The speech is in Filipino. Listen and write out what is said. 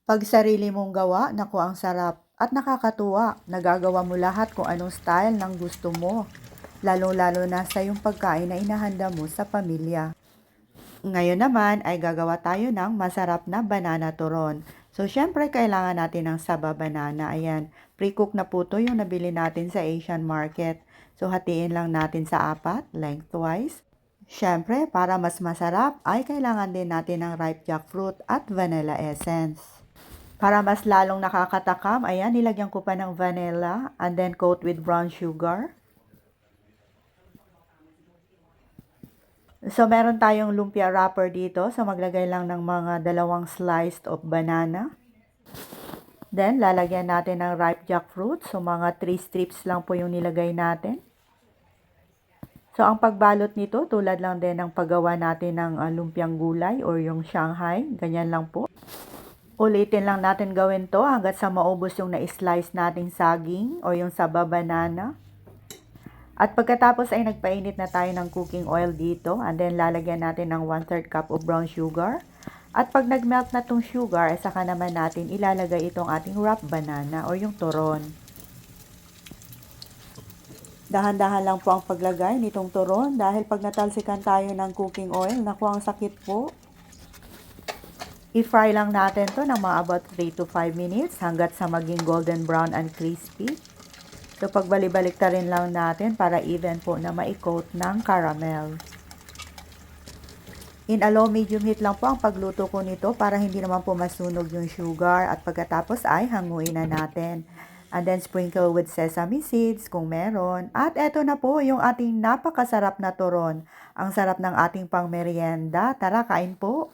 Pag sarili mong gawa, naku ang sarap at nakakatuwa. Nagagawa mo lahat kung anong style ng gusto mo. Lalo-lalo na sa yung pagkain na inahanda mo sa pamilya. Ngayon naman ay gagawa tayo ng masarap na banana turon. So, syempre kailangan natin ng saba banana. Ayan, pre-cook na po to yung nabili natin sa Asian market. So, hatiin lang natin sa apat, lengthwise. Syempre, para mas masarap ay kailangan din natin ng ripe jackfruit at vanilla essence. Para mas lalong nakakatakam, ayan, nilagyan ko pa ng vanilla and then coat with brown sugar. So, meron tayong lumpia wrapper dito. So, maglagay lang ng mga dalawang sliced of banana. Then, lalagyan natin ng ripe jackfruit. So, mga 3 strips lang po yung nilagay natin. So, ang pagbalot nito, tulad lang din ng paggawa natin ng lumpiang gulay or yung Shanghai. Ganyan lang po. Ulitin lang natin gawin to hanggat sa maubos yung na-slice nating saging o yung saba banana. At pagkatapos ay nagpainit na tayo ng cooking oil dito. And then lalagyan natin ng 1/3 cup of brown sugar. At pag nagmelt na tong sugar, ay saka naman natin ilalagay itong ating wrapped banana o yung turon. Dahan-dahan lang po ang paglagay nitong turon dahil pag natalsikan tayo ng cooking oil, naku ang sakit po. I-fry lang natin to ng mga about 3 to 5 minutes hanggat sa maging golden brown and crispy. So, pagbalik-balik ta rin lang natin para even po na ma-coat ng caramel. In a low medium heat lang po ang pagluto ko nito para hindi naman po masunog yung sugar at pagkatapos ay hanguin na natin. And then sprinkle with sesame seeds kung meron. At eto na po yung ating napakasarap na turon. Ang sarap ng ating pangmerienda. Tara, kain po!